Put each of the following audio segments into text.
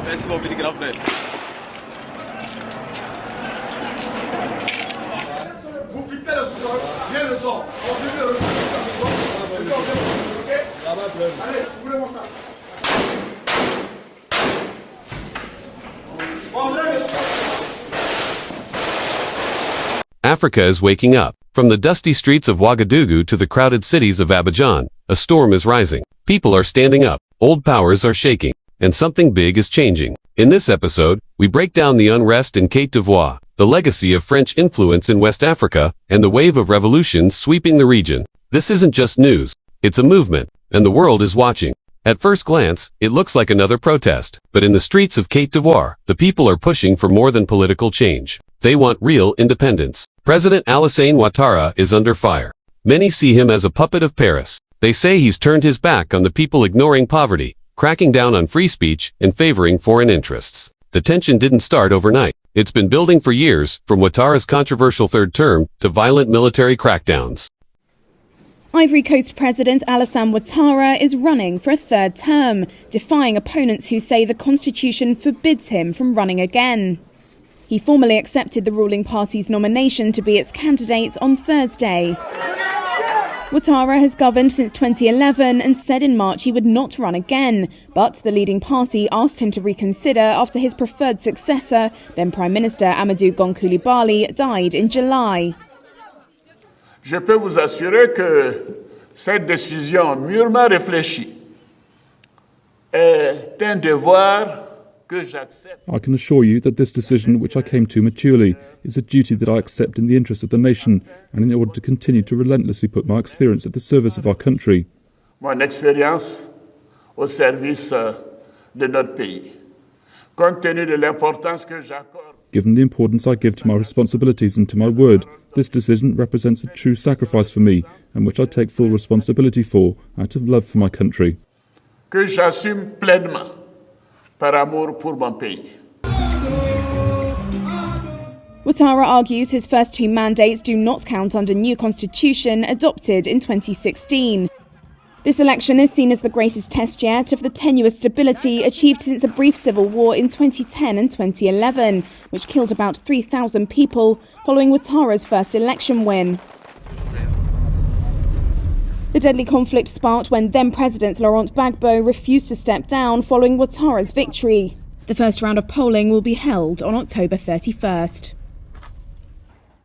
Merci mon petit grand frère. Vous fixez le sous-sol, bien le son. On finit le sous-sol. Allez, ouvrez-moi ça. Africa is waking up. From the dusty streets of Ouagadougou to the crowded cities of Abidjan, a storm is rising. People are standing up, old powers are shaking, and something big is changing. In this episode, we break down the unrest in Côte d'Ivoire, the legacy of French influence in West Africa, and the wave of revolutions sweeping the region. This isn't just news, it's a movement, and the world is watching. At first glance, it looks like another protest, but in the streets of Côte d'Ivoire, the people are pushing for more than political change. They want real independence. President Alassane Ouattara is under fire. Many see him as a puppet of Paris. They say he's turned his back on the people, ignoring poverty, cracking down on free speech, and favoring foreign interests. The tension didn't start overnight. It's been building for years, from Ouattara's controversial third term to violent military crackdowns. Ivory Coast President Alassane Ouattara is running for a third term, defying opponents who say the constitution forbids him from running again. He formally accepted the ruling party's nomination to be its candidate on Thursday. Ouattara has governed since 2011 and said in March he would not run again, but the leading party asked him to reconsider after his preferred successor, then Prime Minister Amadou Gon Coulibaly, died in July. Je peux vous assurer que cette décision mûrement réfléchie est un devoir que j'accepte. I can assure you that this decision, which I came to maturely, is a duty that I accept in the interest of the nation and in order to continue to relentlessly put my experience at the service of our country. Mon expérience au service de notre pays. Compte tenu de l'importance que j'accorde. Given the importance I give to my responsibilities and to my word, this decision represents a true sacrifice for me and which I take full responsibility for out of love for my country. Que j'assume pleinement par amour pour mon pays. Ouattara argues his first two mandates do not count under new constitution adopted in 2016. This election is seen as the greatest test yet of the tenuous stability achieved since a brief civil war in 2010 and 2011, which killed about 3,000 people following Ouattara's first election win. The deadly conflict sparked when then-President Laurent Gbagbo refused to step down following Ouattara's victory. The first round of polling will be held on October 31st.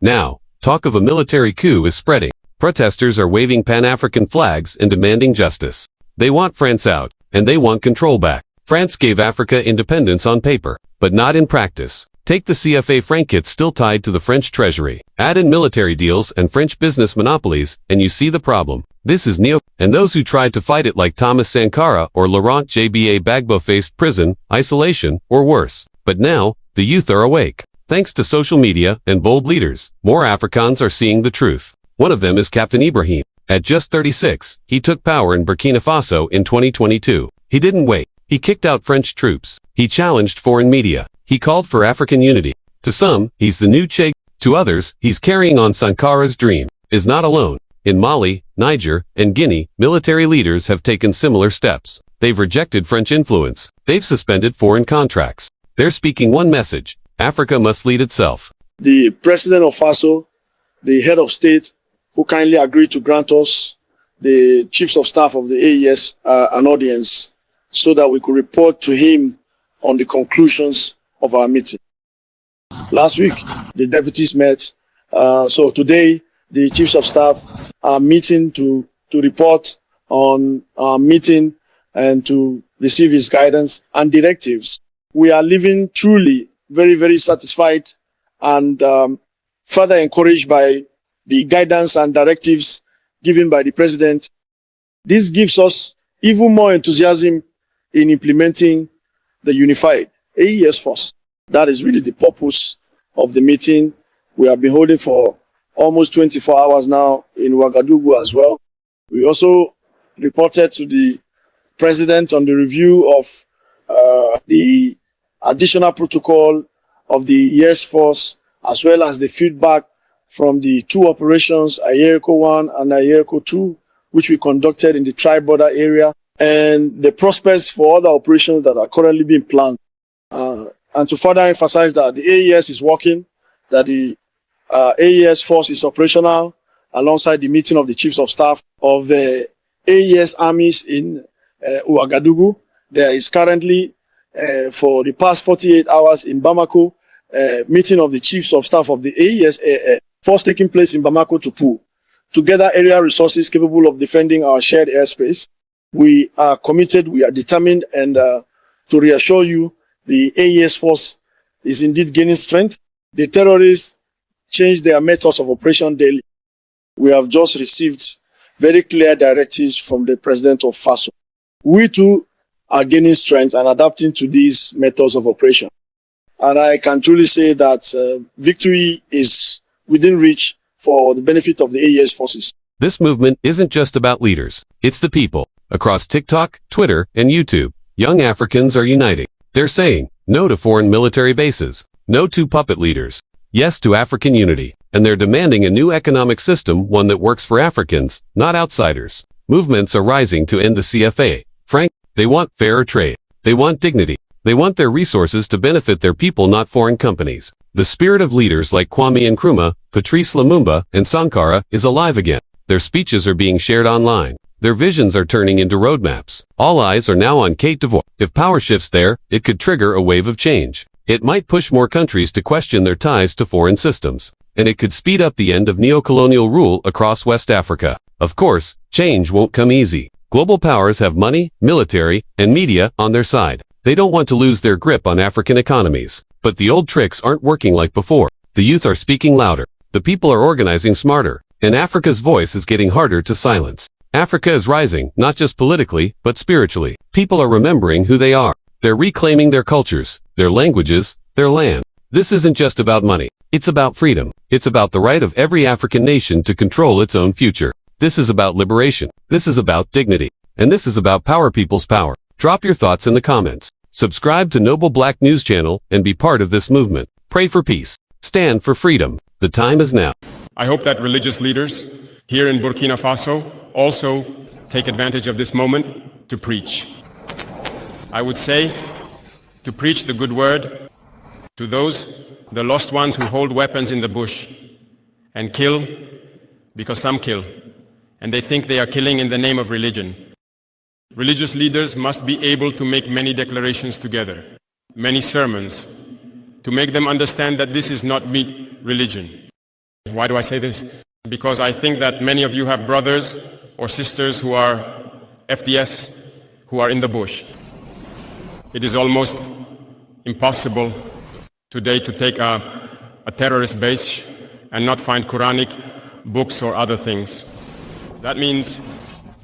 Now, talk of a military coup is spreading. Protesters are waving Pan-African flags and demanding justice. They want France out, and they want control back. France gave Africa independence on paper, but not in practice. Take the CFA franc kit still tied to the French treasury. Add in military deals and French business monopolies, and you see the problem. This is neo, and those who tried to fight it like Thomas Sankara or Laurent Gbagbo faced prison, isolation, or worse. But now, the youth are awake. Thanks to social media and bold leaders, more Africans are seeing the truth. One of them is Captain Ibrahim. At just 36, he took power in Burkina Faso in 2022. He didn't wait. He kicked out French troops. He challenged foreign media. He called for African unity. To some, he's the new Che. To others, he's carrying on Sankara's dream. Is not alone. In Mali, Niger, and Guinea, military leaders have taken similar steps. They've rejected French influence. They've suspended foreign contracts. They're speaking one message. Africa must lead itself. The president of FASO, the head of state, who kindly agreed to grant us, the chiefs of staff of the AES, an audience so that we could report to him on the conclusions of our meeting. Last week, the deputies met. So today, the chiefs of staff are meeting to report on our meeting and to receive his guidance and directives. We are living truly very, very satisfied and further encouraged by the guidance and directives given by the president. This gives us even more enthusiasm in implementing the unified AES force. That is really the purpose of the meeting we have been holding for almost 24 hours now in Ouagadougou as well. We also reported to the president on the review of the additional protocol of the ES Force, as well as the feedback from the two operations, IvoryCoast 1 and IvoryCoast 2, which we conducted in the tri-border area, and the prospects for other operations that are currently being planned. And to further emphasize that the AES is working, that the AES force is operational, alongside the meeting of the chiefs of staff of the AES armies in Ouagadougou. There is currently, for the past 48 hours in Bamako, meeting of the chiefs of staff of the AES force taking place in Bamako to pool together area resources capable of defending our shared airspace. We are committed, we are determined, and to reassure you, the AES force is indeed gaining strength. The terrorists change their methods of operation daily. We have just received very clear directives from the president of FASO. We too are gaining strength and adapting to these methods of operation. And I can truly say that victory is within reach for the benefit of the AES forces. This movement isn't just about leaders. It's the people. Across TikTok, Twitter, and YouTube, young Africans are uniting. They're saying no to foreign military bases, no to puppet leaders, yes to African unity, and they're demanding a new economic system, one that works for Africans, not outsiders. Movements are rising to end the CFA. Frank, they want fairer trade. They want dignity. They want their resources to benefit their people, not foreign companies. The spirit of leaders like Kwame Nkrumah, Patrice Lumumba, and Sankara is alive again. Their speeches are being shared online. Their visions are turning into roadmaps. All eyes are now on Côte d'Ivoire. If power shifts there, it could trigger a wave of change. It might push more countries to question their ties to foreign systems. And it could speed up the end of neo-colonial rule across West Africa. Of course, change won't come easy. Global powers have money, military, and media on their side. They don't want to lose their grip on African economies. But the old tricks aren't working like before. The youth are speaking louder. The people are organizing smarter. And Africa's voice is getting harder to silence. Africa is rising, not just politically, but spiritually. People are remembering who they are. They're reclaiming their cultures, their languages, their land. This isn't just about money. It's about freedom. It's about the right of every African nation to control its own future. This is about liberation. This is about dignity. And this is about power, people's power. Drop your thoughts in the comments. Subscribe to Noble Black News Channel and be part of this movement. Pray for peace. Stand for freedom. The time is now. I hope that religious leaders here in Burkina Faso also take advantage of this moment to preach. I would say to preach the good word to those, the lost ones who hold weapons in the bush and kill because some kill, and they think they are killing in the name of religion. Religious leaders must be able to make many declarations together, many sermons, to make them understand that this is not religion. Why do I say this? Because I think that many of you have brothers or sisters who are FDS, who are in the bush. It is almost impossible today to take a terrorist base and not find Quranic books or other things. That means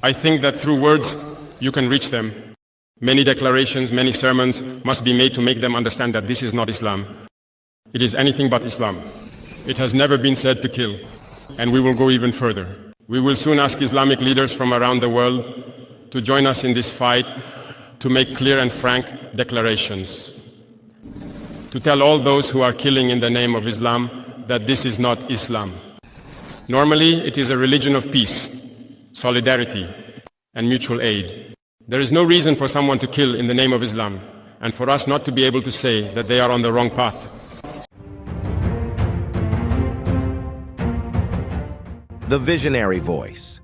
I think that through words you can reach them. Many declarations, many sermons must be made to make them understand that this is not Islam. It is anything but Islam. It has never been said to kill, and we will go even further. We will soon ask Islamic leaders from around the world to join us in this fight to make clear and frank declarations, to tell all those who are killing in the name of Islam that this is not Islam. Normally, it is a religion of peace, solidarity, and mutual aid. There is no reason for someone to kill in the name of Islam, and for us not to be able to say that they are on the wrong path. The Visionary Voice.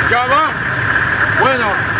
Ya va. Bueno.